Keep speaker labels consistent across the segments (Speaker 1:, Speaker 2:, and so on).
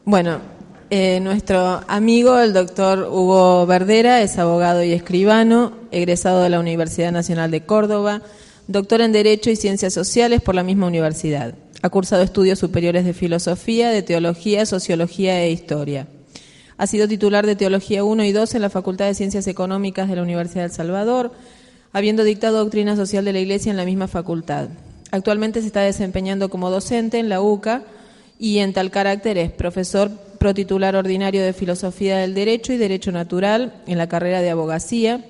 Speaker 1: Bueno, nuestro amigo, el doctor Hugo Verdera, es abogado y escribano, egresado de la Universidad Nacional de Córdoba, doctor en Derecho y Ciencias Sociales por la misma universidad. Ha cursado estudios superiores de Filosofía, de Teología, Sociología e Historia. Ha sido titular de Teología 1 y 2 en la Facultad de Ciencias Económicas de la Universidad de El Salvador, habiendo dictado Doctrina Social de la Iglesia en la misma facultad. Actualmente se está desempeñando como docente en la UCA y en tal carácter es profesor protitular ordinario de Filosofía del Derecho y Derecho Natural en la carrera de Abogacía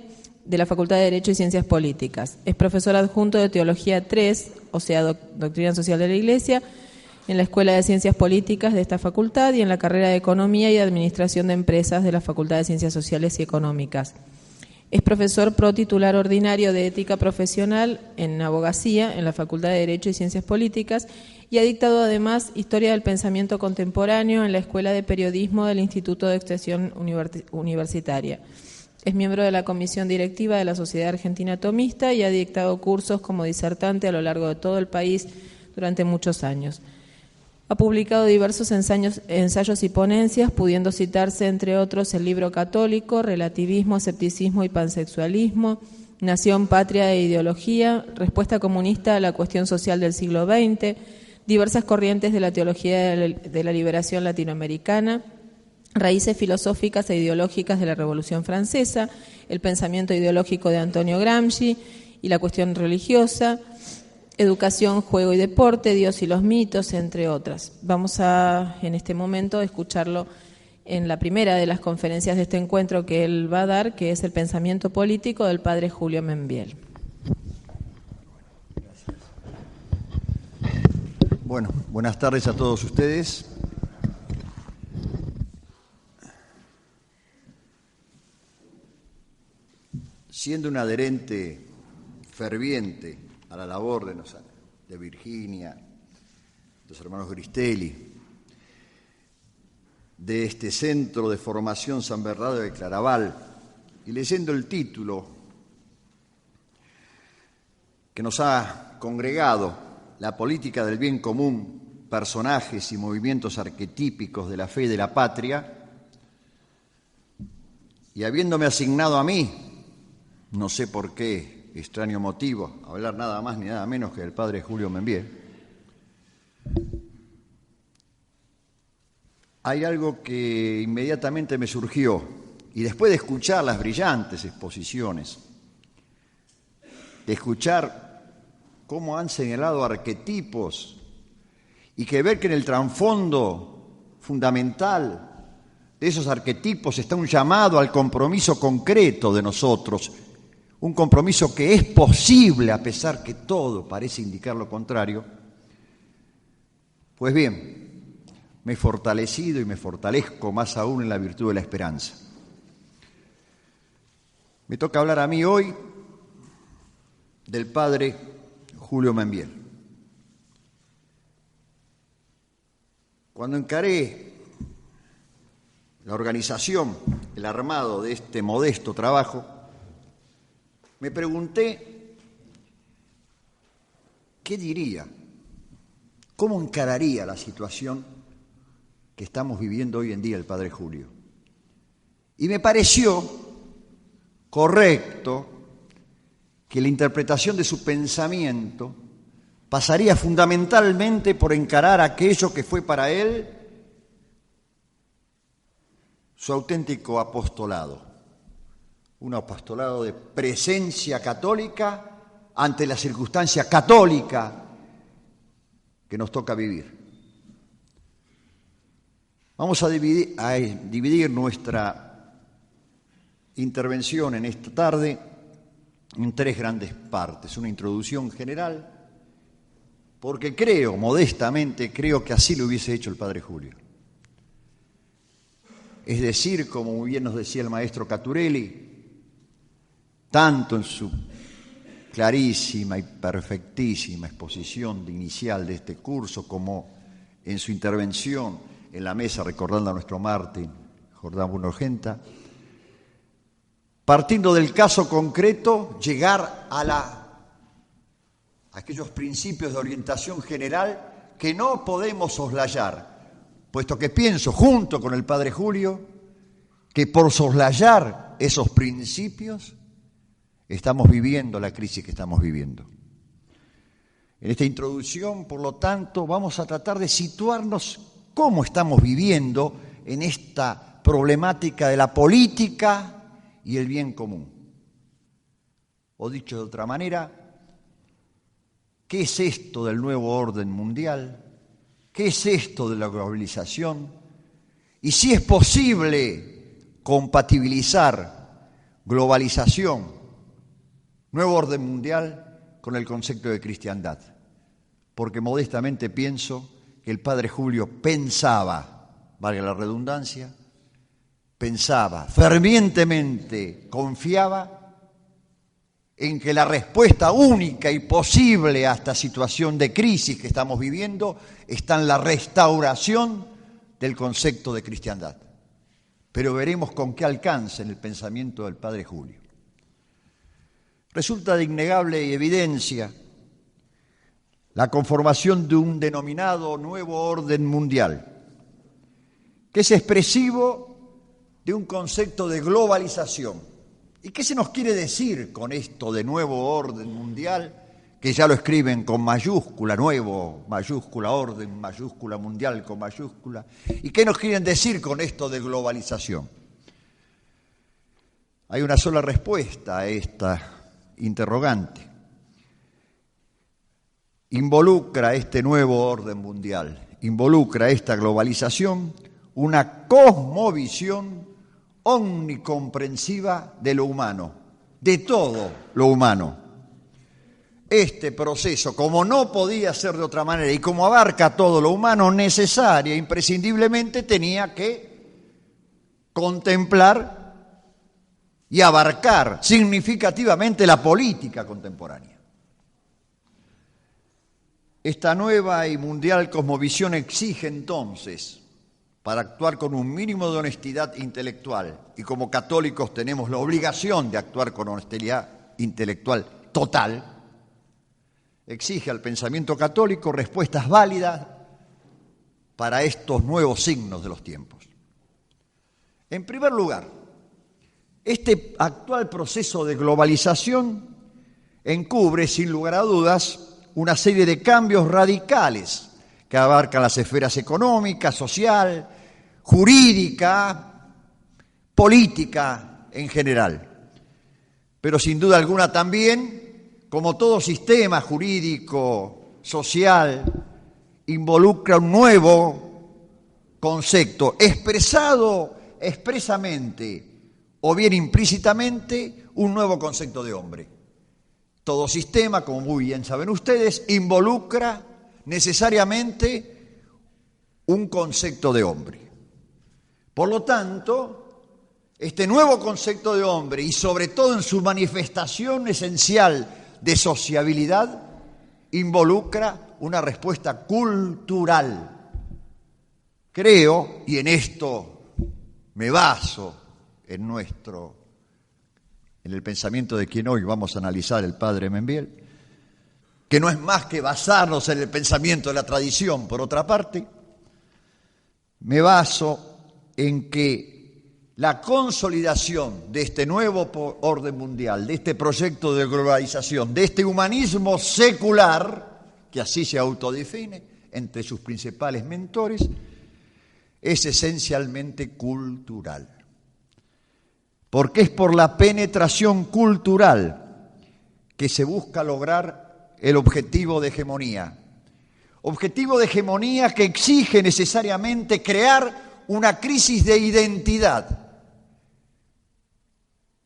Speaker 1: de la Facultad de Derecho y Ciencias Políticas. Es profesor adjunto de Teología 3, o sea, Doctrina Social de la Iglesia, en la Escuela de Ciencias Políticas de esta facultad y en la carrera de Economía y Administración de Empresas de la Facultad de Ciencias Sociales y Económicas. Es profesor protitular ordinario de Ética Profesional en Abogacía en la Facultad de Derecho y Ciencias Políticas y ha dictado además Historia del Pensamiento Contemporáneo en la Escuela de Periodismo del Instituto de Extensión Universitaria. Es miembro de la Comisión Directiva de la Sociedad Argentina Tomista y ha dictado cursos como disertante a lo largo de todo el país durante muchos años. Ha publicado diversos ensayos y ponencias, pudiendo citarse, entre otros, el libro católico, Relativismo, Escepticismo y Pansexualismo, Nación, Patria e Ideología, Respuesta comunista a la cuestión social del siglo XX, diversas corrientes de la teología de la liberación latinoamericana, raíces filosóficas e ideológicas de la Revolución Francesa, el pensamiento ideológico de Antonio Gramsci y la cuestión religiosa, educación, juego y deporte, Dios y los mitos, entre otras. Vamos a, en este momento, escucharlo en la primera de las conferencias de este encuentro que él va a dar, que es el pensamiento político del padre Julio Membiel.
Speaker 2: Bueno, buenas tardes a todos ustedes. Siendo un adherente ferviente a la labor de Virginia, de los hermanos Gristelli, de este Centro de Formación San Bernardo de Claraval, y leyendo el título que nos ha congregado, La política del bien común, personajes y movimientos arquetípicos de la fe y de la patria, y habiéndome asignado a mí, no sé por qué extraño motivo, hablar nada más ni nada menos que del padre Julio Membiel, hay algo que inmediatamente me surgió, y después de escuchar las brillantes exposiciones, de escuchar cómo han señalado arquetipos y que ver que en el trasfondo fundamental de esos arquetipos está un llamado al compromiso concreto de nosotros, un compromiso que es posible a pesar que todo parece indicar lo contrario. Pues bien, me he fortalecido y me fortalezco más aún en la virtud de la esperanza. Me toca hablar a mí hoy del padre Julio Membiel. Cuando encaré la organización, el armado de este modesto trabajo, me pregunté qué diría, cómo encararía la situación que estamos viviendo hoy en día el padre Julio. Y me pareció correcto que la interpretación de su pensamiento pasaría fundamentalmente por encarar aquello que fue para él su auténtico apostolado, un apostolado de presencia católica ante la circunstancia católica que nos toca vivir. Vamos a dividir nuestra intervención en esta tarde en tres grandes partes. Una introducción general, porque modestamente creo que así lo hubiese hecho el padre Julio. Es decir, como muy bien nos decía el maestro Caturelli, tanto en su clarísima y perfectísima exposición inicial de este curso, como en su intervención en la mesa recordando a nuestro mártir, Jordán Bruno Orgenta, partiendo del caso concreto, llegar a aquellos principios de orientación general que no podemos soslayar, puesto que pienso, junto con el padre Julio, que por soslayar esos principios estamos viviendo la crisis que estamos viviendo. En esta introducción, por lo tanto, vamos a tratar de situarnos cómo estamos viviendo en esta problemática de la política y el bien común. O dicho de otra manera, ¿qué es esto del nuevo orden mundial? ¿Qué es esto de la globalización? Y si es posible compatibilizar globalización, nuevo orden mundial, con el concepto de cristiandad. Porque modestamente pienso que el padre Julio pensaba, valga la redundancia, pensaba, fervientemente confiaba en que la respuesta única y posible a esta situación de crisis que estamos viviendo está en la restauración del concepto de cristiandad. Pero veremos con qué alcance en el pensamiento del padre Julio. Resulta de innegable evidencia la conformación de un denominado nuevo orden mundial, que es expresivo de un concepto de globalización. ¿Y qué se nos quiere decir con esto de nuevo orden mundial? Que ya lo escriben con mayúscula, nuevo, mayúscula, orden, mayúscula, mundial, con mayúscula. ¿Y qué nos quieren decir con esto de globalización? Hay una sola respuesta a esta interrogante. Involucra este nuevo orden mundial, involucra esta globalización, una cosmovisión omnicomprensiva de lo humano, de todo lo humano. Este proceso, como no podía ser de otra manera y como abarca todo lo humano, necesaria e imprescindiblemente tenía que contemplar y abarcar significativamente la política contemporánea. Esta nueva y mundial cosmovisión exige entonces, para actuar con un mínimo de honestidad intelectual, y como católicos tenemos la obligación de actuar con honestidad intelectual total, exige al pensamiento católico respuestas válidas para estos nuevos signos de los tiempos. En primer lugar, este actual proceso de globalización encubre, sin lugar a dudas, una serie de cambios radicales que abarcan las esferas económica, social, jurídica, política en general. Pero sin duda alguna también, como todo sistema jurídico, social, involucra un nuevo concepto expresado expresamente o bien implícitamente, un nuevo concepto de hombre. Todo sistema, como muy bien saben ustedes, involucra necesariamente un concepto de hombre. Por lo tanto, este nuevo concepto de hombre, y sobre todo en su manifestación esencial de sociabilidad, involucra una respuesta cultural. Creo, y en esto me baso en el pensamiento de quien hoy vamos a analizar, el padre Membiel, que no es más que basarnos en el pensamiento de la tradición. Por otra parte, me baso en que la consolidación de este nuevo orden mundial, de este proyecto de globalización, de este humanismo secular, que así se autodefine entre sus principales mentores, es esencialmente cultural. Porque es por la penetración cultural que se busca lograr el objetivo de hegemonía. Objetivo de hegemonía que exige necesariamente crear una crisis de identidad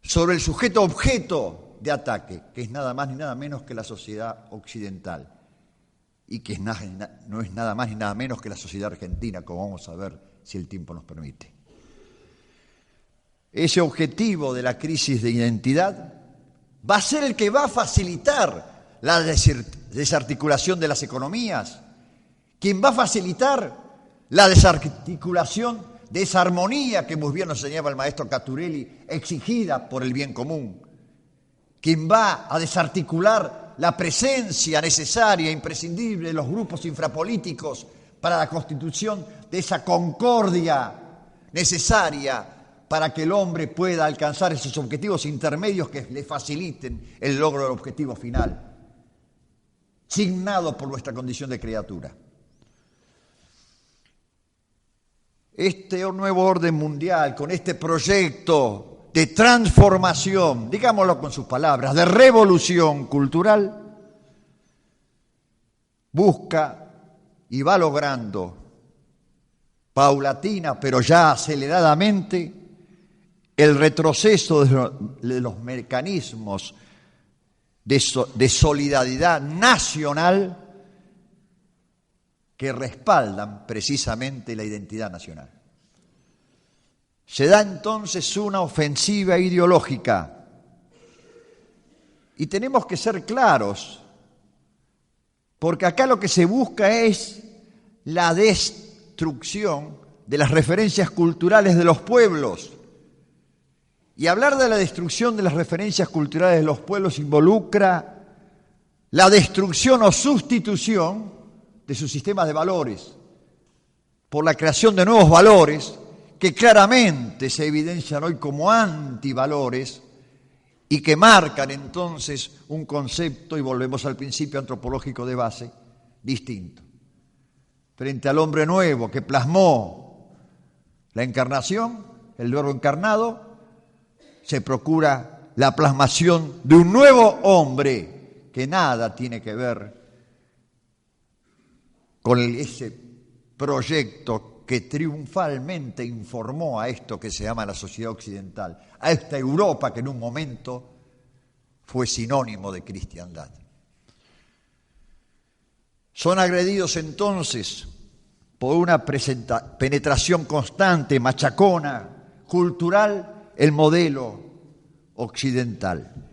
Speaker 2: sobre el sujeto objeto de ataque, que es nada más ni nada menos que la sociedad occidental, y que no es nada más ni nada menos que la sociedad argentina, como vamos a ver si el tiempo nos permite. Ese objetivo de la crisis de identidad va a ser el que va a facilitar la desarticulación de las economías, quien va a facilitar la desarticulación de esa armonía que muy bien nos enseñaba el maestro Caturelli, exigida por el bien común, quien va a desarticular la presencia necesaria e imprescindible de los grupos infrapolíticos para la constitución de esa concordia necesaria para que el hombre pueda alcanzar esos objetivos intermedios que le faciliten el logro del objetivo final, signado por nuestra condición de criatura. Este nuevo orden mundial, con este proyecto de transformación, digámoslo con sus palabras, de revolución cultural, busca y va logrando paulatina, pero ya aceleradamente, el retroceso de los mecanismos de solidaridad nacional que respaldan precisamente la identidad nacional. Se da entonces una ofensiva ideológica y tenemos que ser claros, porque acá lo que se busca es la destrucción de las referencias culturales de los pueblos. Y hablar de la destrucción de las referencias culturales de los pueblos involucra la destrucción o sustitución de sus sistemas de valores por la creación de nuevos valores que claramente se evidencian hoy como antivalores y que marcan entonces un concepto, y volvemos al principio antropológico de base, distinto. Frente al hombre nuevo que plasmó la encarnación, el verbo encarnado, se procura la plasmación de un nuevo hombre que nada tiene que ver con ese proyecto que triunfalmente informó a esto que se llama la sociedad occidental, a esta Europa que en un momento fue sinónimo de cristiandad. Son agredidos entonces por una penetración constante, machacona, cultural, el modelo occidental.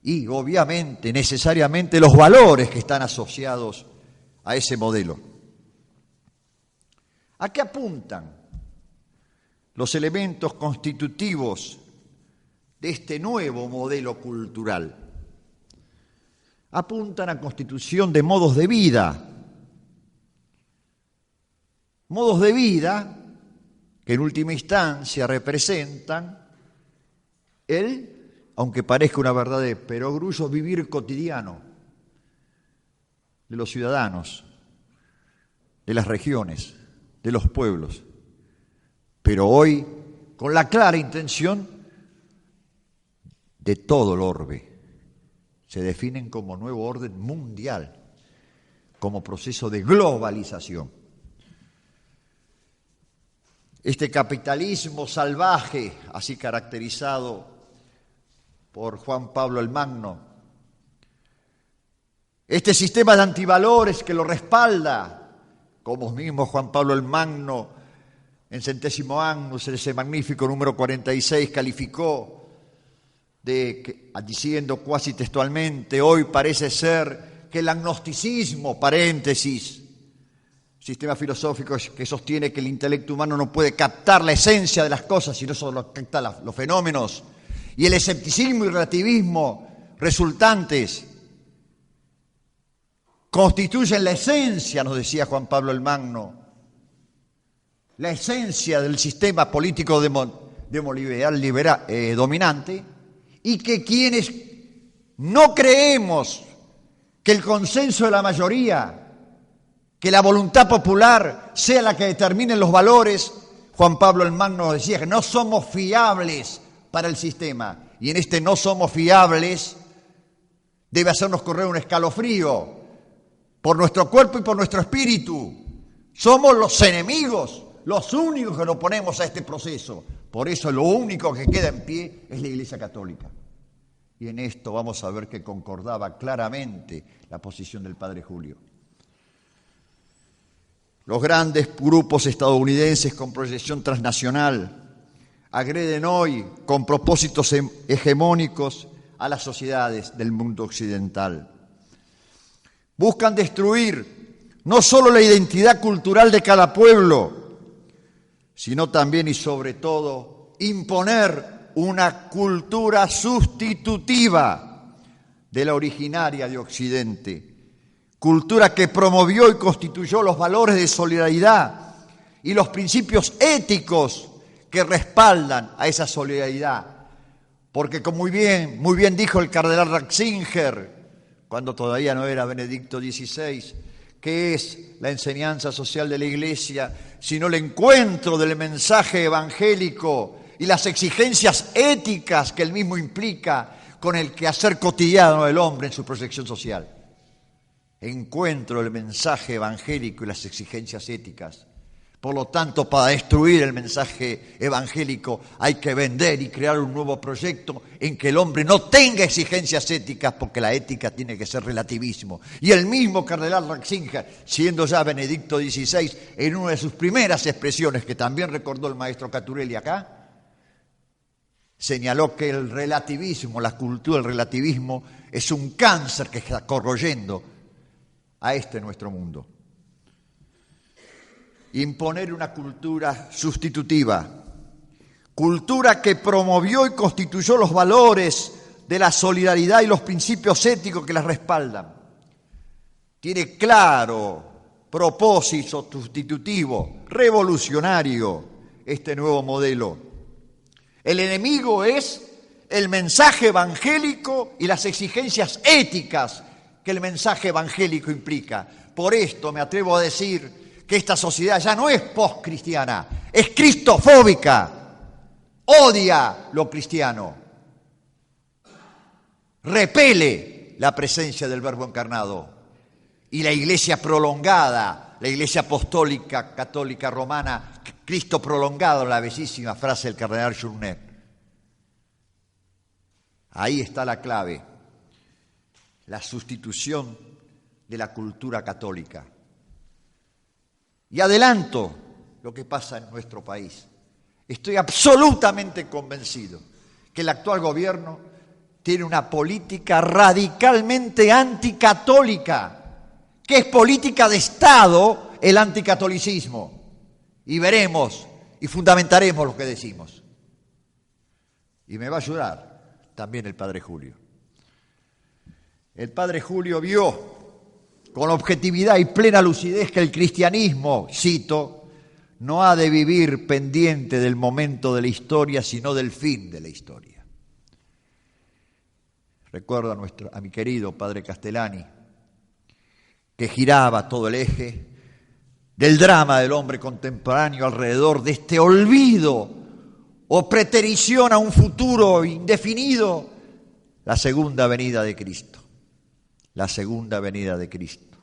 Speaker 2: Y obviamente, necesariamente, los valores que están asociados a ese modelo. ¿A qué apuntan los elementos constitutivos de este nuevo modelo cultural? Apuntan a constitución de modos de vida. Modos de vida que en última instancia representan aunque parezca una verdad de perogrullo, vivir cotidiano de los ciudadanos, de las regiones, de los pueblos, pero hoy con la clara intención de todo el orbe. Se definen como nuevo orden mundial, como proceso de globalización. Este capitalismo salvaje, así caracterizado por Juan Pablo el Magno, este sistema de antivalores que lo respalda, como mismo Juan Pablo el Magno en Centésimo Annus, en ese magnífico número 46, calificó diciendo cuasi textualmente: hoy parece ser que el agnosticismo, paréntesis, sistema filosófico que sostiene que el intelecto humano no puede captar la esencia de las cosas, sino solo capta los fenómenos, y el escepticismo y relativismo resultantes constituyen la esencia, nos decía Juan Pablo el Magno, la esencia del sistema político liberal dominante, y que quienes no creemos que el consenso de la mayoría, que la voluntad popular sea la que determine los valores, Juan Pablo el Magno decía que no somos fiables para el sistema. Y en este no somos fiables debe hacernos correr un escalofrío por nuestro cuerpo y por nuestro espíritu. Somos los enemigos, los únicos que nos oponemos a este proceso. Por eso lo único que queda en pie es la Iglesia Católica. Y en esto vamos a ver que concordaba claramente la posición del Padre Julio. Los grandes grupos estadounidenses con proyección transnacional agreden hoy con propósitos hegemónicos a las sociedades del mundo occidental. Buscan destruir no solo la identidad cultural de cada pueblo, sino también y sobre todo imponer una cultura sustitutiva de la originaria de Occidente, cultura que promovió y constituyó los valores de solidaridad y los principios éticos que respaldan a esa solidaridad. Porque como muy bien dijo el cardenal Ratzinger, cuando todavía no era Benedicto XVI, ¿qué es la enseñanza social de la Iglesia sino el encuentro del mensaje evangélico y las exigencias éticas que él mismo implica con el quehacer cotidiano del hombre en su proyección social? Encuentro del mensaje evangélico y las exigencias éticas. Por lo tanto, para destruir el mensaje evangélico hay que vender y crear un nuevo proyecto en que el hombre no tenga exigencias éticas, porque la ética tiene que ser relativismo. Y el mismo cardenal Ratzinger, siendo ya Benedicto XVI, en una de sus primeras expresiones, que también recordó el maestro Caturelli acá, señaló que el relativismo, la cultura del relativismo, es un cáncer que está corroyendo a nuestro mundo. Imponer una cultura sustitutiva, cultura que promovió y constituyó los valores de la solidaridad y los principios éticos que las respaldan. Tiene claro propósito sustitutivo, revolucionario, este nuevo modelo. El enemigo es el mensaje evangélico y las exigencias éticas que el mensaje evangélico implica. Por esto me atrevo a decir que esta sociedad ya no es postcristiana, es cristofóbica, odia lo cristiano, repele la presencia del Verbo encarnado. Y la iglesia prolongada, la iglesia apostólica católica romana, Cristo prolongado, la bellísima frase del cardenal Journet. Ahí está la clave, la sustitución de la cultura católica. Y adelanto lo que pasa en nuestro país. Estoy absolutamente convencido que el actual gobierno tiene una política radicalmente anticatólica, que es política de Estado el anticatolicismo. Y veremos y fundamentaremos lo que decimos. Y me va a ayudar también el Padre Julio. El Padre Julio vio con objetividad y plena lucidez que el cristianismo, cito, no ha de vivir pendiente del momento de la historia, sino del fin de la historia. Recuerdo a mi querido Padre Castellani, que giraba todo el eje del drama del hombre contemporáneo alrededor de este olvido o preterición a un futuro indefinido, la segunda venida de Cristo. La segunda venida de Cristo.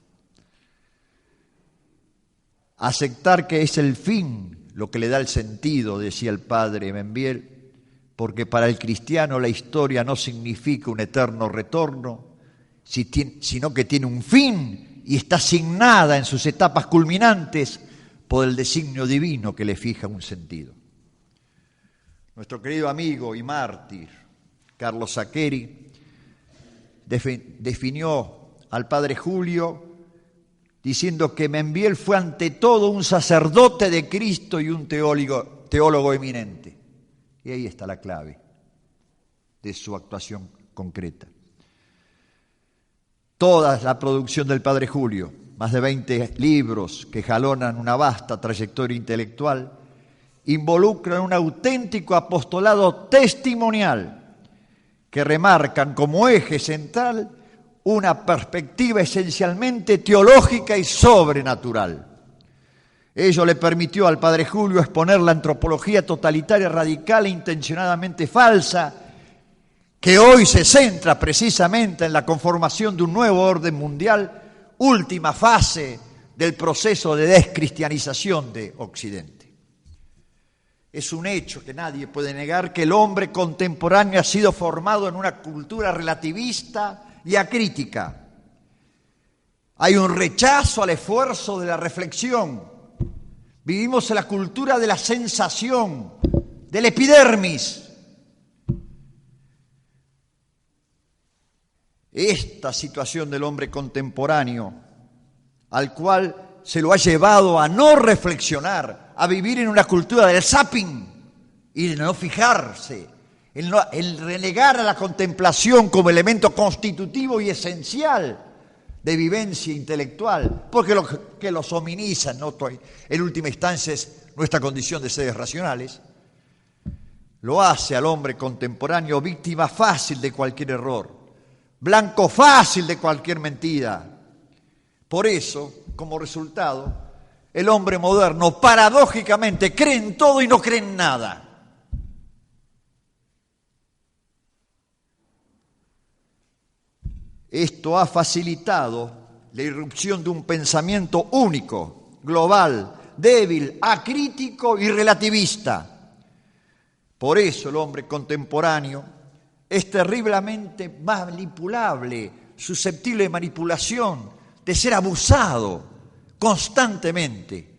Speaker 2: Aceptar que es el fin lo que le da el sentido, decía el padre Membiel, porque para el cristiano la historia no significa un eterno retorno, sino que tiene un fin y está asignada en sus etapas culminantes por el designio divino que le fija un sentido. Nuestro querido amigo y mártir, Carlos Saccheri, definió al Padre Julio diciendo que Membiel fue ante todo un sacerdote de Cristo y un teólogo eminente. Y ahí está la clave de su actuación concreta. Toda la producción del Padre Julio, más de 20 libros que jalonan una vasta trayectoria intelectual, involucran un auténtico apostolado testimonial que remarcan como eje central una perspectiva esencialmente teológica y sobrenatural. Ello le permitió al Padre Julio exponer la antropología totalitaria radical e intencionadamente falsa, que hoy se centra precisamente en la conformación de un nuevo orden mundial, última fase del proceso de descristianización de Occidente. Es un hecho que nadie puede negar que el hombre contemporáneo ha sido formado en una cultura relativista y acrítica. Hay un rechazo al esfuerzo de la reflexión. Vivimos en la cultura de la sensación, del epidermis. Esta situación del hombre contemporáneo, al cual se lo ha llevado a no reflexionar, a vivir en una cultura del zapping y de no fijarse, el renegar a la contemplación como elemento constitutivo y esencial de vivencia intelectual, porque lo que los hominiza en última instancia es nuestra condición de seres racionales, lo hace al hombre contemporáneo víctima fácil de cualquier error, blanco fácil de cualquier mentira. Por eso, como resultado, el hombre moderno paradójicamente cree en todo y no cree en nada. Esto ha facilitado la irrupción de un pensamiento único, global, débil, acrítico y relativista. Por eso el hombre contemporáneo es terriblemente manipulable, susceptible de manipulación, de ser abusado constantemente.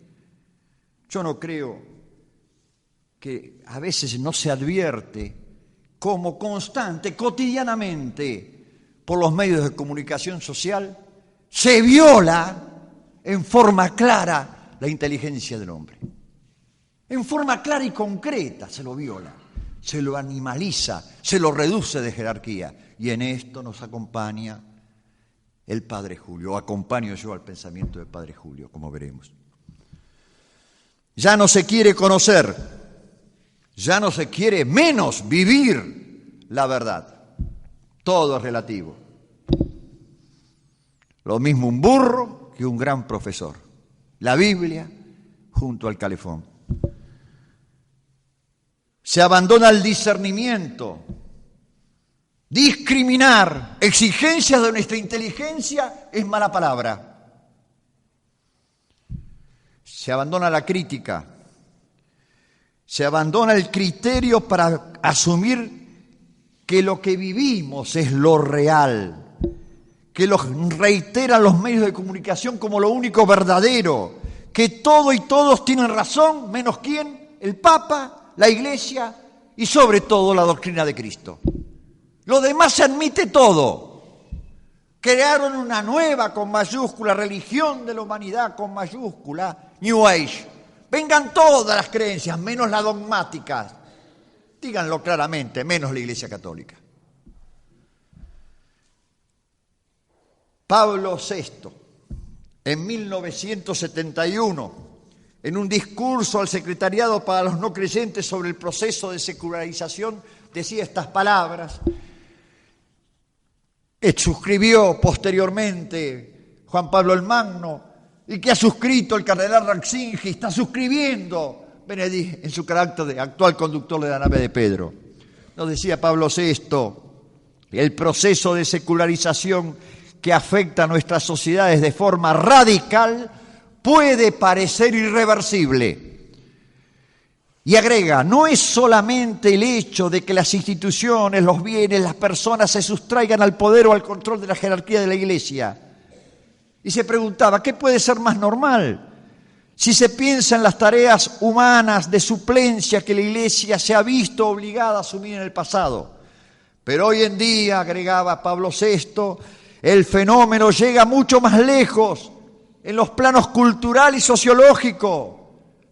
Speaker 2: Yo no creo que a veces no se advierte como constante, cotidianamente, por los medios de comunicación social, se viola en forma clara la inteligencia del hombre. En forma clara y concreta se lo viola, se lo animaliza, se lo reduce de jerarquía. Y en esto nos acompaña el Padre Julio, acompaño yo al pensamiento del Padre Julio, como veremos. Ya no se quiere conocer, ya no se quiere menos vivir la verdad. Todo es relativo. Lo mismo un burro que un gran profesor. La Biblia junto al calefón. Se abandona el discernimiento. Discriminar exigencias de nuestra inteligencia es mala palabra. Se abandona la crítica. Se abandona el criterio para asumir que lo que vivimos es lo real, que lo reiteran los medios de comunicación como lo único verdadero, que todo y todos tienen razón, menos quién, el Papa, la Iglesia y sobre todo la doctrina de Cristo. Lo demás se admite todo. Crearon una nueva, con mayúscula, religión de la humanidad, con mayúscula, New Age. Vengan todas las creencias, menos las dogmáticas. Díganlo claramente, menos la Iglesia Católica. Pablo VI, en 1971, en un discurso al Secretariado para los No Creyentes sobre el proceso de secularización, decía estas palabras, que suscribió posteriormente Juan Pablo el Magno y que ha suscrito el cardenal Ratzinger, está suscribiendo Benedict en su carácter de actual conductor de la nave de Pedro. Nos decía Pablo VI, el proceso de secularización que afecta a nuestras sociedades de forma radical puede parecer irreversible. Y agrega, no es solamente el hecho de que las instituciones, los bienes, las personas se sustraigan al poder o al control de la jerarquía de la Iglesia. Y se preguntaba, ¿qué puede ser más normal? Si se piensa en las tareas humanas de suplencia que la Iglesia se ha visto obligada a asumir en el pasado. Pero hoy en día, agregaba Pablo VI, el fenómeno llega mucho más lejos en los planos cultural y sociológico.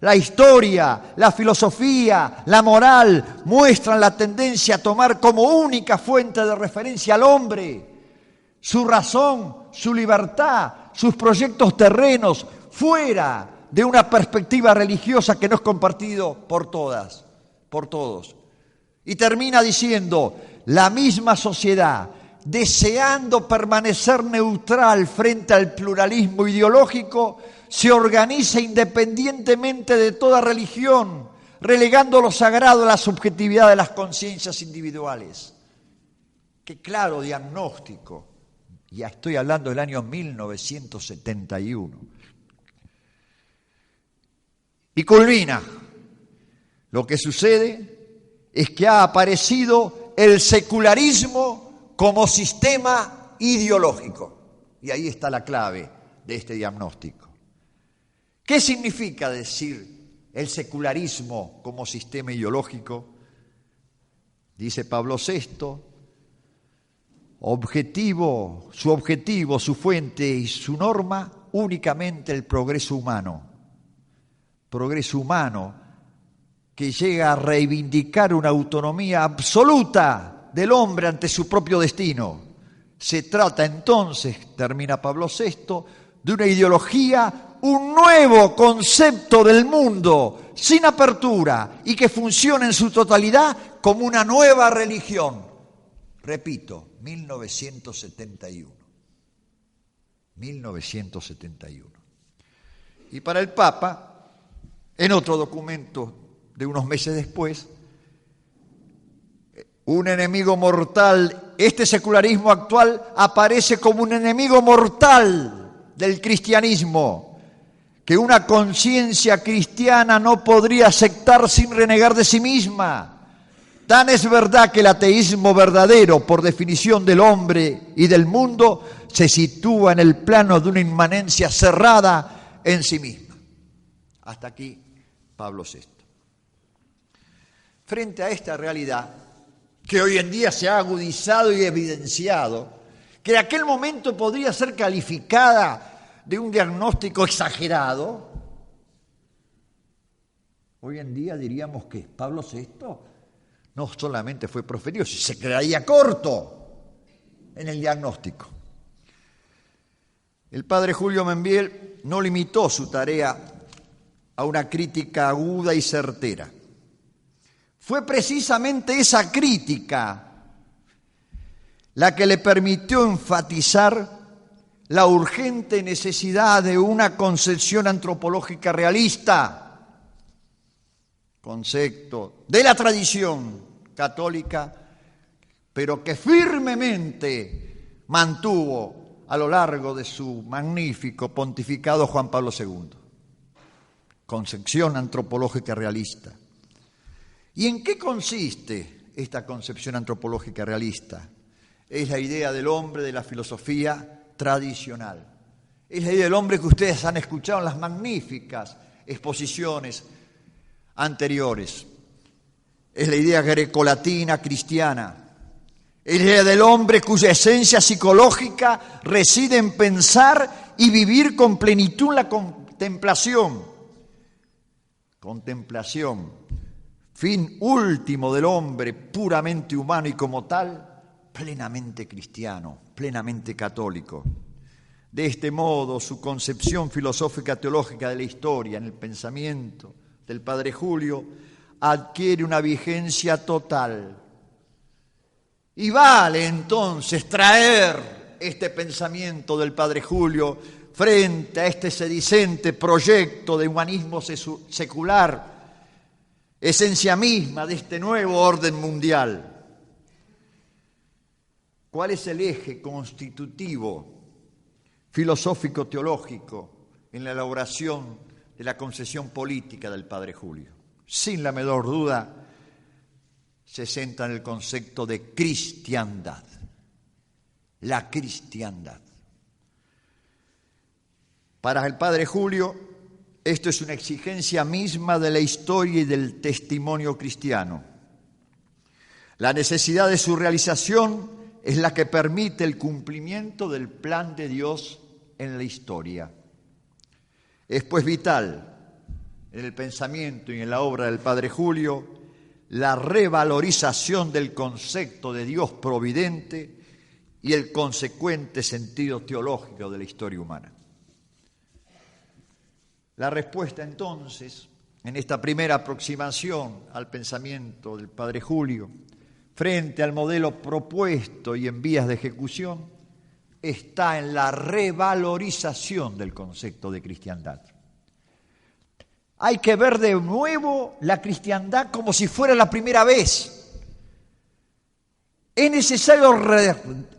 Speaker 2: La historia, la filosofía, la moral muestran la tendencia a tomar como única fuente de referencia al hombre, su razón, su libertad, sus proyectos terrenos, fuera de una perspectiva religiosa que no es compartido por todas, por todos. Y termina diciendo, la misma sociedad, deseando permanecer neutral frente al pluralismo ideológico, se organiza independientemente de toda religión, relegando lo sagrado a la subjetividad de las conciencias individuales. Qué claro diagnóstico. Ya estoy hablando del año 1971. Y culmina. Lo que sucede es que ha aparecido el secularismo como sistema ideológico. Y ahí está la clave de este diagnóstico. ¿Qué significa decir el secularismo como sistema ideológico? Dice Pablo VI, su objetivo, su fuente y su norma, únicamente el progreso humano. Progreso humano que llega a reivindicar una autonomía absoluta del hombre ante su propio destino, Se trata entonces, termina Pablo VI, de una ideología, un nuevo concepto del mundo, sin apertura, y que funciona en su totalidad como una nueva religión. Repito, 1971. 1971. Y para el Papa, en otro documento de unos meses después, un enemigo mortal, este secularismo actual aparece como un enemigo mortal del cristianismo, que una conciencia cristiana no podría aceptar sin renegar de sí misma. Tan es verdad que el ateísmo verdadero, por definición del hombre y del mundo, se sitúa en el plano de una inmanencia cerrada en sí misma. Hasta aquí Pablo VI. Frente a esta realidad, que hoy en día se ha agudizado y evidenciado, que en aquel momento podría ser calificada de un diagnóstico exagerado, hoy en día diríamos que Pablo VI no solamente fue profetido, se quedaría corto en el diagnóstico. El padre Julio Membiel no limitó su tarea a una crítica aguda y certera. Fue precisamente esa crítica la que le permitió enfatizar la urgente necesidad de una concepción antropológica realista, concepto de la tradición católica, pero que firmemente mantuvo a lo largo de su magnífico pontificado Juan Pablo II. Concepción antropológica realista. ¿Y en qué consiste esta concepción antropológica realista? Es la idea del hombre de la filosofía tradicional. Es la idea del hombre que ustedes han escuchado en las magníficas exposiciones anteriores. Es la idea grecolatina cristiana. Es la idea del hombre cuya esencia psicológica reside en pensar y vivir con plenitud la contemplación. Contemplación, fin último del hombre, puramente humano y como tal, plenamente cristiano, plenamente católico. De este modo, su concepción filosófica teológica de la historia en el pensamiento del padre Julio adquiere una vigencia total. Y vale entonces traer este pensamiento del padre Julio frente a este sedicente proyecto de humanismo secular, esencia misma de este nuevo orden mundial. ¿Cuál es el eje constitutivo filosófico-teológico en la elaboración de la concepción política del padre Julio? Sin la menor duda, se centra en el concepto de cristiandad. La cristiandad. Para el padre Julio, esto es una exigencia misma de la historia y del testimonio cristiano. La necesidad de su realización es la que permite el cumplimiento del plan de Dios en la historia. Es pues vital en el pensamiento y en la obra del padre Julio la revalorización del concepto de Dios providente y el consecuente sentido teológico de la historia humana. La respuesta entonces, en esta primera aproximación al pensamiento del padre Julio, frente al modelo propuesto y en vías de ejecución, está en la revalorización del concepto de cristiandad. Hay que ver de nuevo la cristiandad como si fuera la primera vez. Es necesario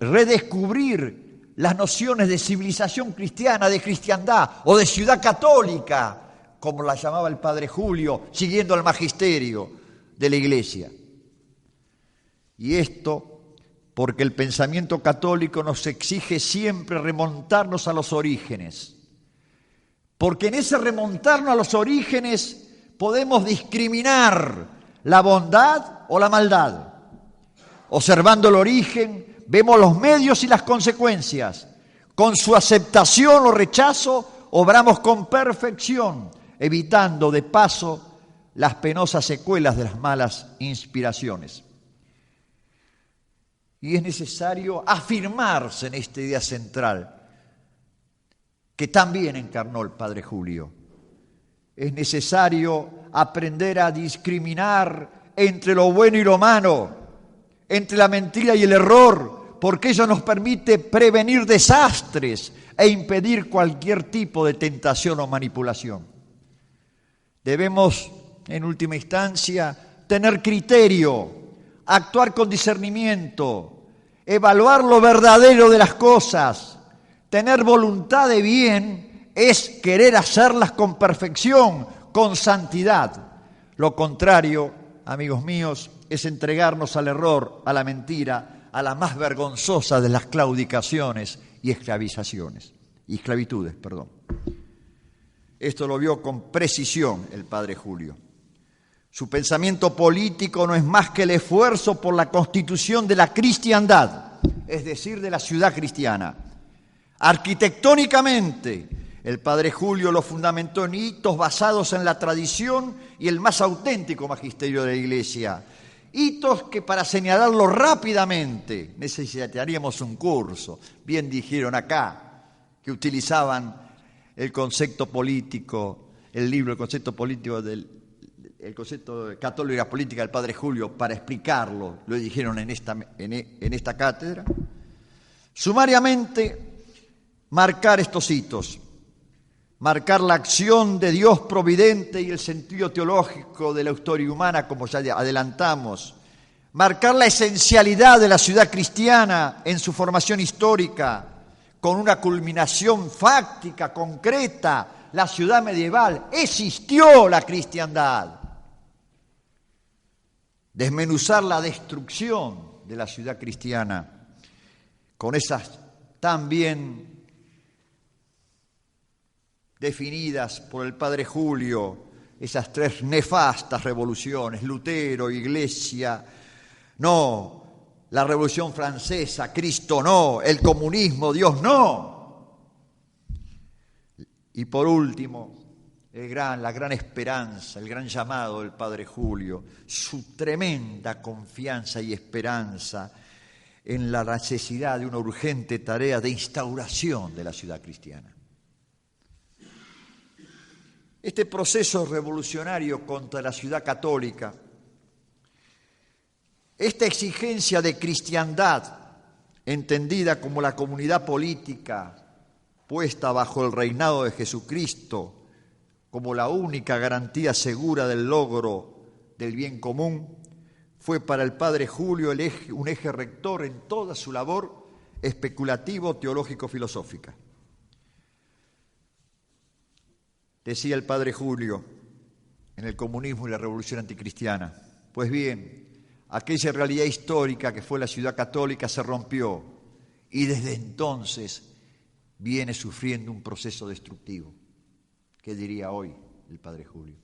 Speaker 2: redescubrir las nociones de civilización cristiana, de cristiandad o de ciudad católica, como la llamaba el padre Julio, siguiendo el magisterio de la Iglesia. Y esto porque el pensamiento católico nos exige siempre remontarnos a los orígenes. Porque en ese remontarnos a los orígenes podemos discriminar la bondad o la maldad. Observando el origen, vemos los medios y las consecuencias. Con su aceptación o rechazo, obramos con perfección, evitando de paso las penosas secuelas de las malas inspiraciones. Y es necesario afirmarse en esta idea central que también encarnó el padre Julio. Es necesario aprender a discriminar entre lo bueno y lo malo, entre la mentira y el error, porque ello nos permite prevenir desastres e impedir cualquier tipo de tentación o manipulación. Debemos, en última instancia, tener criterio, actuar con discernimiento, evaluar lo verdadero de las cosas, tener voluntad de bien es querer hacerlas con perfección, con santidad. Lo contrario, amigos míos, es entregarnos al error, a la mentira, a la más vergonzosa de las claudicaciones y esclavitudes. Esto lo vio con precisión el padre Julio. Su pensamiento político no es más que el esfuerzo por la constitución de la cristiandad, es decir, de la ciudad cristiana. Arquitectónicamente, el padre Julio lo fundamentó en hitos basados en la tradición y el más auténtico magisterio de la Iglesia. Hitos que, para señalarlo rápidamente, necesitaríamos un curso. Bien dijeron acá que utilizaban el concepto político, el concepto político el concepto católico y la política del padre Julio para explicarlo. Lo dijeron en esta cátedra. Sumariamente, marcar estos hitos, marcar la acción de Dios providente y el sentido teológico de la historia humana, como ya adelantamos, marcar la esencialidad de la ciudad cristiana en su formación histórica, con una culminación fáctica, concreta, la ciudad medieval, existió la cristiandad. Desmenuzar la destrucción de la ciudad cristiana, con esas tan bien definidas por el padre Julio, esas tres nefastas revoluciones, Lutero, Iglesia, no, la Revolución Francesa, Cristo no, el comunismo, Dios no. Y por último, la gran esperanza, el gran llamado del padre Julio, su tremenda confianza y esperanza en la necesidad de una urgente tarea de instauración de la ciudad cristiana. Este proceso revolucionario contra la ciudad católica, esta exigencia de cristiandad, entendida como la comunidad política puesta bajo el reinado de Jesucristo, como la única garantía segura del logro del bien común, fue para el padre Julio un eje rector en toda su labor especulativo-teológico-filosófica. Decía el padre Julio en El comunismo y la revolución anticristiana: pues bien, aquella realidad histórica que fue la ciudad católica se rompió y desde entonces viene sufriendo un proceso destructivo. ¿Qué diría hoy el padre Julio?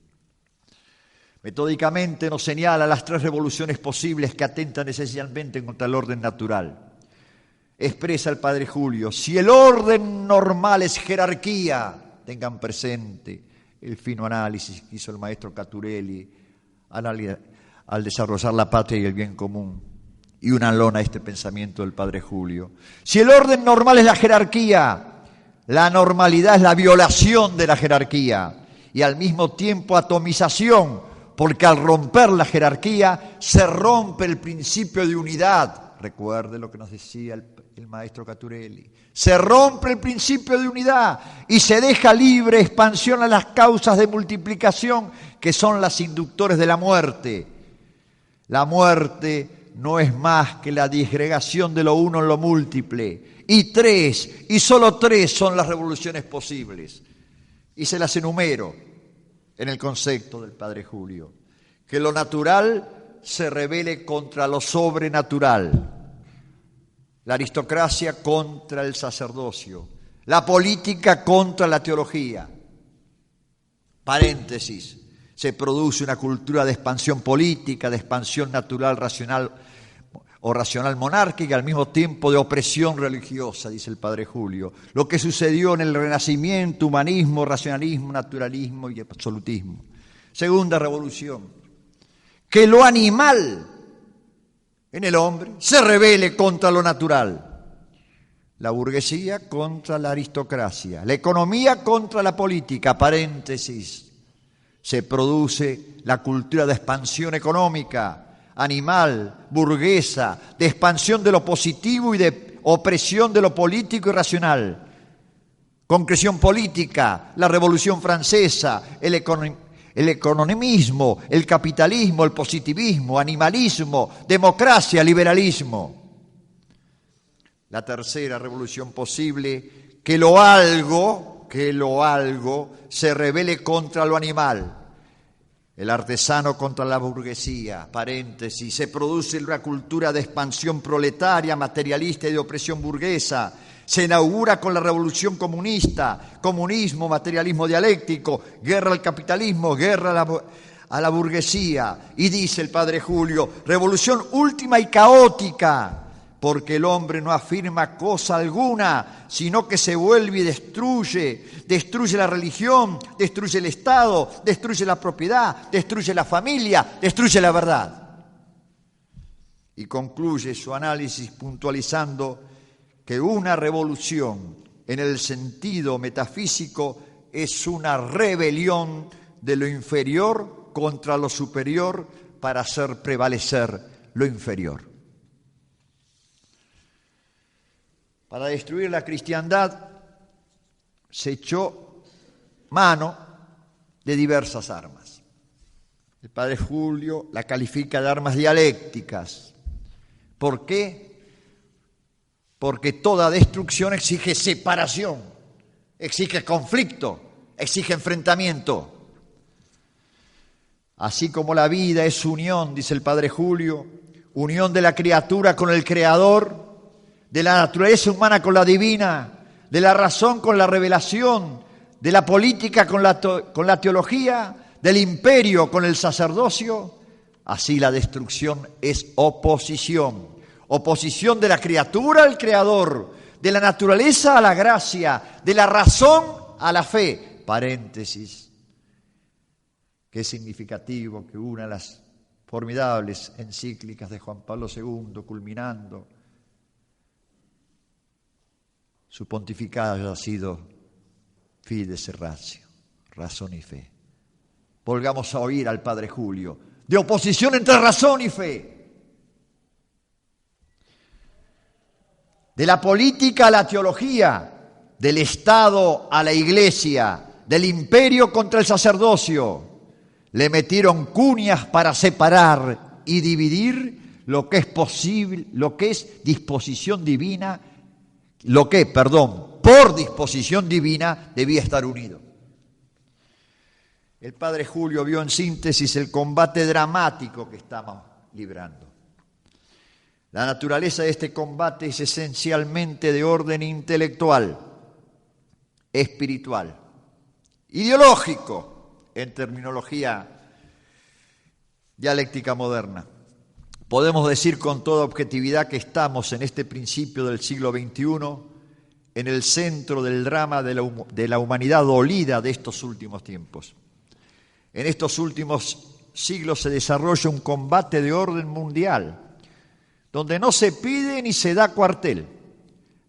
Speaker 2: Metódicamente nos señala las tres revoluciones posibles que atentan esencialmente contra el orden natural. Expresa el padre Julio: si el orden normal es jerarquía, tengan presente el fino análisis que hizo el maestro Caturelli al desarrollar la patria y el bien común, y una lona a este pensamiento del padre Julio. Si el orden normal es la jerarquía, la normalidad es la violación de la jerarquía y al mismo tiempo atomización, porque al romper la jerarquía se rompe el principio de unidad. Recuerde lo que nos decía el maestro Caturelli. Se rompe el principio de unidad y se deja libre expansión a las causas de multiplicación que son las inductores de la muerte. La muerte no es más que la disgregación de lo uno en lo múltiple. Y solo tres son las revoluciones posibles. Y se las enumero en el concepto del padre Julio. Que lo natural se rebele contra lo sobrenatural. La aristocracia contra el sacerdocio. La política contra la teología. Paréntesis. Se produce una cultura de expansión política, de expansión natural, racional o racional monárquica, al mismo tiempo de opresión religiosa, dice el padre Julio. Lo que sucedió en el Renacimiento, humanismo, racionalismo, naturalismo y absolutismo. Segunda revolución. Que lo animal en el hombre se rebele contra lo natural. La burguesía contra la aristocracia, la economía contra la política, paréntesis. Se produce la cultura de expansión económica, animal, burguesa, de expansión de lo positivo y de opresión de lo político y racional. Concreción política, la Revolución Francesa, el economismo, el capitalismo, el positivismo, animalismo, democracia, liberalismo. La tercera revolución posible, que lo algo se rebele contra lo animal. El artesano contra la burguesía, paréntesis, se produce una cultura de expansión proletaria, materialista y de opresión burguesa. Se inaugura con la revolución comunista, comunismo, materialismo dialéctico, guerra al capitalismo, guerra a la burguesía. Y dice el padre Julio, revolución última y caótica, porque el hombre no afirma cosa alguna, sino que se vuelve y destruye la religión, destruye el Estado, destruye la propiedad, destruye la familia, destruye la verdad. Y concluye su análisis puntualizando que una revolución en el sentido metafísico es una rebelión de lo inferior contra lo superior para hacer prevalecer lo inferior. Para destruir la cristiandad se echó mano de diversas armas. El padre Julio la califica de armas dialécticas. ¿Por qué? Porque toda destrucción exige separación, exige conflicto, exige enfrentamiento. Así como la vida es unión, dice el padre Julio, unión de la criatura con el Creador, de la naturaleza humana con la divina, de la razón con la revelación, de la política con la teología, del imperio con el sacerdocio, así la destrucción es oposición. Oposición de la criatura al Creador, de la naturaleza a la gracia, de la razón a la fe. Paréntesis. Qué significativo que una de las formidables encíclicas de Juan Pablo II, culminando su pontificado, haya sido Fides et Ratio, razón y fe. Volvamos a oír al padre Julio, de oposición entre razón y fe. De la política a la teología, del Estado a la Iglesia, del imperio contra el sacerdocio. Le metieron cuñas para separar y dividir lo que es posible, lo que es disposición divina, por disposición divina debía estar unido. El padre Julio vio en síntesis el combate dramático que estamos librando. La naturaleza de este combate es esencialmente de orden intelectual, espiritual, ideológico, en terminología dialéctica moderna. Podemos decir con toda objetividad que estamos en este principio del siglo XXI en el centro del drama de la humanidad dolida de estos últimos tiempos. En estos últimos siglos se desarrolla un combate de orden mundial, donde no se pide ni se da cuartel.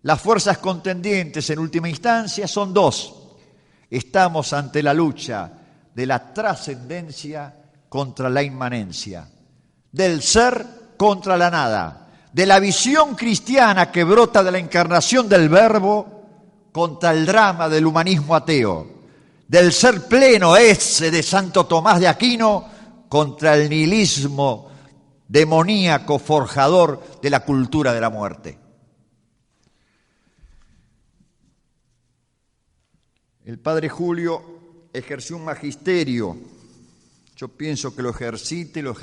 Speaker 2: Las fuerzas contendientes en última instancia son dos. Estamos ante la lucha de la trascendencia contra la inmanencia, del ser contra la nada, de la visión cristiana que brota de la encarnación del Verbo contra el drama del humanismo ateo, del ser pleno ese de Santo Tomás de Aquino contra el nihilismo demoníaco forjador de la cultura de la muerte. El padre Julio ejerció un magisterio. Yo pienso que lo ejercita y lo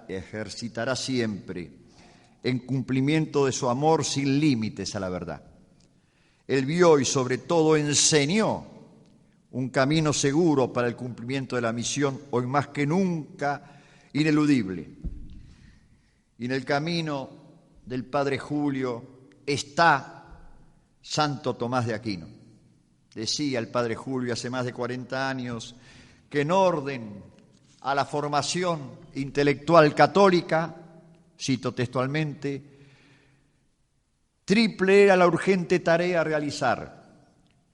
Speaker 2: ejercitará siempre, en cumplimiento de su amor sin límites a la verdad. Él vio y sobre todo enseñó un camino seguro para el cumplimiento de la misión, hoy más que nunca ineludible. Y en el camino del padre Julio está Santo Tomás de Aquino. Decía el padre Julio hace más de 40 años que en orden a la formación intelectual católica cito textualmente, triple era la urgente tarea a realizar.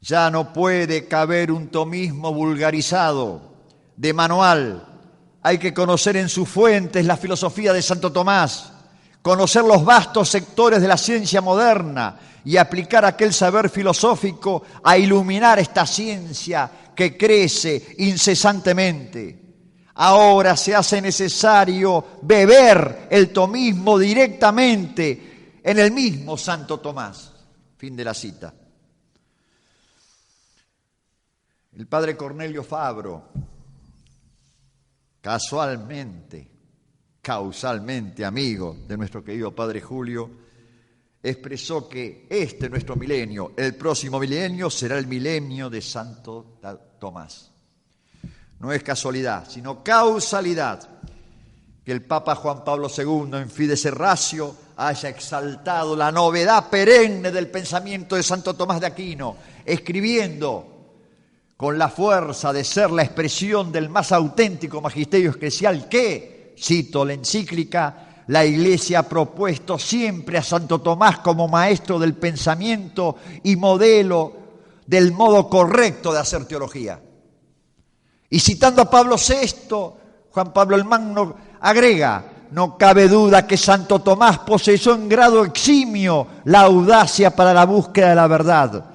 Speaker 2: Ya no puede caber un tomismo vulgarizado, de manual. Hay que conocer en sus fuentes la filosofía de Santo Tomás, conocer los vastos sectores de la ciencia moderna y aplicar aquel saber filosófico a iluminar esta ciencia que crece incesantemente. Ahora se hace necesario beber el tomismo directamente en el mismo Santo Tomás. Fin de la cita. El padre Cornelio Fabro, causalmente amigo de nuestro querido padre Julio, expresó que nuestro milenio, el próximo milenio, será el milenio de Santo Tomás. No es casualidad, sino causalidad que el Papa Juan Pablo II, en Fides et Ratio, haya exaltado la novedad perenne del pensamiento de Santo Tomás de Aquino, escribiendo con la fuerza de ser la expresión del más auténtico magisterio eclesial que, cito la encíclica, la Iglesia ha propuesto siempre a Santo Tomás como maestro del pensamiento y modelo del modo correcto de hacer teología. Y citando a Pablo VI, Juan Pablo el Magno agrega, no cabe duda que Santo Tomás poseyó en grado eximio la audacia para la búsqueda de la verdad,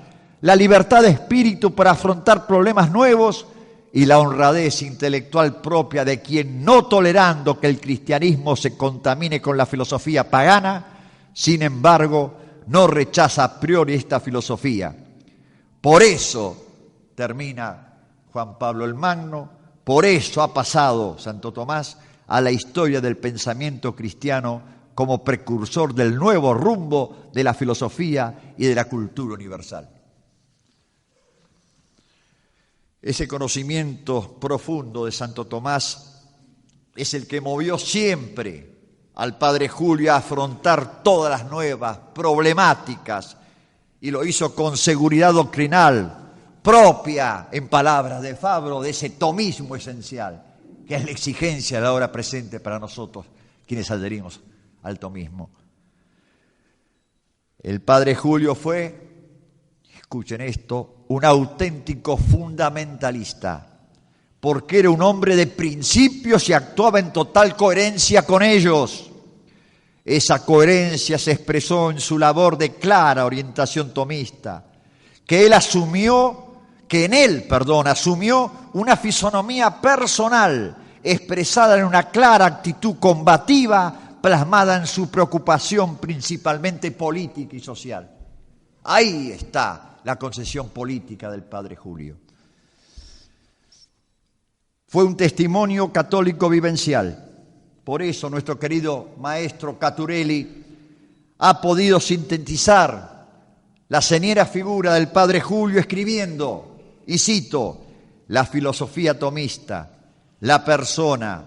Speaker 2: la libertad de espíritu para afrontar problemas nuevos y la honradez intelectual propia de quien, no tolerando que el cristianismo se contamine con la filosofía pagana, sin embargo, no rechaza a priori esta filosofía. Por eso, termina Juan Pablo el Magno, por eso ha pasado Santo Tomás a la historia del pensamiento cristiano como precursor del nuevo rumbo de la filosofía y de la cultura universal. Ese conocimiento profundo de Santo Tomás es el que movió siempre al padre Julio a afrontar todas las nuevas problemáticas y lo hizo con seguridad doctrinal propia, en palabras de Fabro, de ese tomismo esencial, que es la exigencia de la hora presente para nosotros, quienes adherimos al tomismo. El padre Julio fue, escuchen esto, un auténtico fundamentalista, porque era un hombre de principios y actuaba en total coherencia con ellos. Esa coherencia se expresó en su labor de clara orientación tomista, que en él asumió una fisonomía personal, expresada en una clara actitud combativa, plasmada en su preocupación principalmente política y social. Ahí está la concesión política del padre Julio. Fue un testimonio católico vivencial. Por eso nuestro querido maestro Caturelli ha podido sintetizar la señera figura del padre Julio escribiendo, y cito, la filosofía tomista, la persona,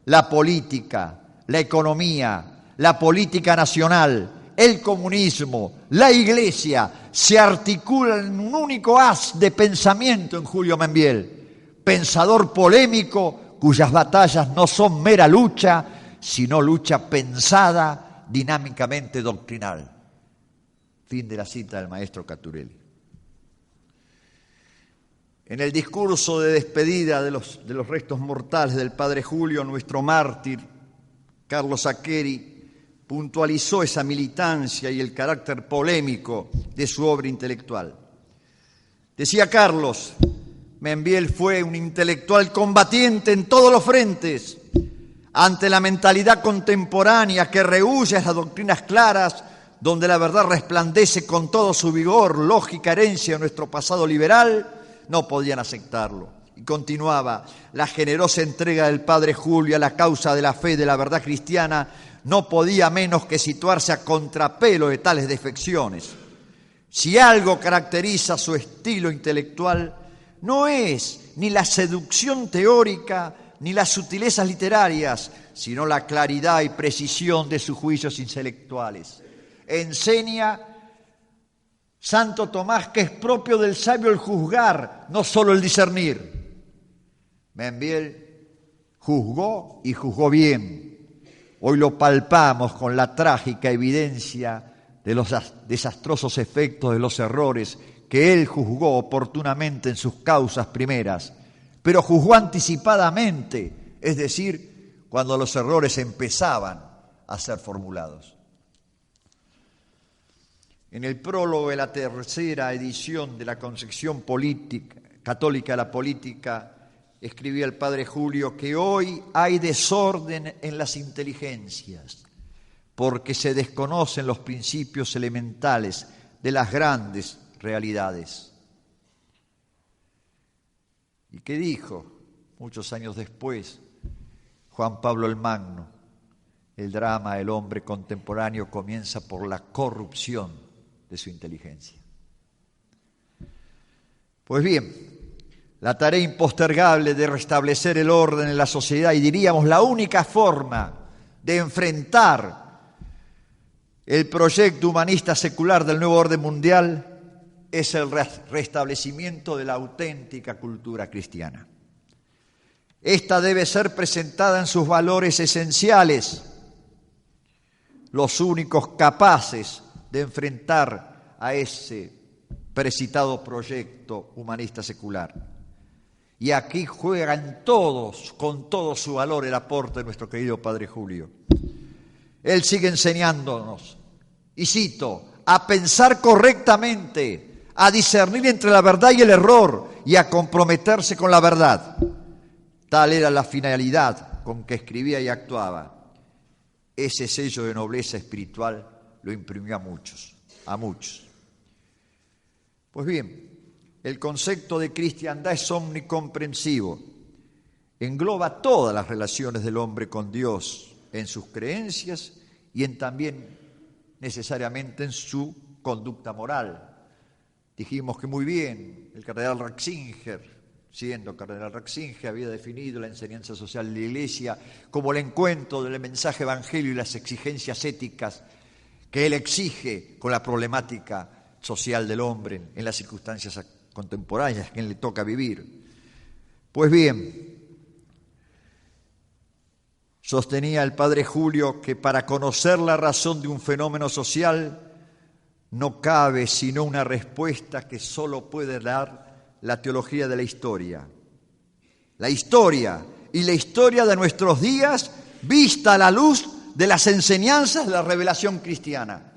Speaker 2: la política, la economía, la política nacional, el comunismo, la Iglesia, se articulan en un único haz de pensamiento en Julio Membiel, pensador polémico cuyas batallas no son mera lucha, sino lucha pensada, dinámicamente doctrinal. Fin de la cita del maestro Caturelli. En el discurso de despedida de los restos mortales del padre Julio, nuestro mártir, Carlos Saccheri, puntualizó esa militancia y el carácter polémico de su obra intelectual. Decía Carlos, Membiel fue un intelectual combatiente en todos los frentes, ante la mentalidad contemporánea que rehúye las doctrinas claras, donde la verdad resplandece con todo su vigor, lógica herencia de nuestro pasado liberal, no podían aceptarlo. Y continuaba, la generosa entrega del padre Julio a la causa de la fe y de la verdad cristiana no podía menos que situarse a contrapelo de tales defecciones. Si algo caracteriza su estilo intelectual, no es ni la seducción teórica ni las sutilezas literarias, sino la claridad y precisión de sus juicios intelectuales. Enseña Santo Tomás que es propio del sabio el juzgar, no solo el discernir. Membiel juzgó y juzgó bien. Hoy lo palpamos con la trágica evidencia de los desastrosos efectos de los errores que él juzgó oportunamente en sus causas primeras, pero juzgó anticipadamente, es decir, cuando los errores empezaban a ser formulados. En el prólogo de la tercera edición de la Concepción Católica de la Política, escribía el padre Julio que hoy hay desorden en las inteligencias, porque se desconocen los principios elementales de las grandes realidades. ¿Y qué dijo muchos años después Juan Pablo el Magno? El drama del hombre contemporáneo comienza por la corrupción de su inteligencia. Pues bien, la tarea impostergable de restablecer el orden en la sociedad, y diríamos la única forma de enfrentar el proyecto humanista secular del nuevo orden mundial, es el restablecimiento de la auténtica cultura cristiana. Esta debe ser presentada en sus valores esenciales, los únicos capaces de enfrentar a ese precitado proyecto humanista secular. Y aquí juegan todos, con todo su valor, el aporte de nuestro querido padre Julio. Él sigue enseñándonos, y cito, a pensar correctamente, a discernir entre la verdad y el error y a comprometerse con la verdad. Tal era la finalidad con que escribía y actuaba. Ese sello de nobleza espiritual lo imprimió a muchos. Pues bien, el concepto de cristiandad es omnicomprensivo. Engloba todas las relaciones del hombre con Dios en sus creencias y también necesariamente en su conducta moral. Dijimos que muy bien, el cardenal Ratzinger, siendo cardenal Ratzinger, había definido la enseñanza social de la Iglesia como el encuentro del mensaje evangelio y las exigencias éticas que él exige con la problemática social del hombre en las circunstancias contemporáneas que le toca vivir. Pues bien, sostenía el padre Julio que para conocer la razón de un fenómeno social no cabe sino una respuesta que solo puede dar la teología de la historia. La historia y la historia de nuestros días vista a la luz de las enseñanzas de la revelación cristiana.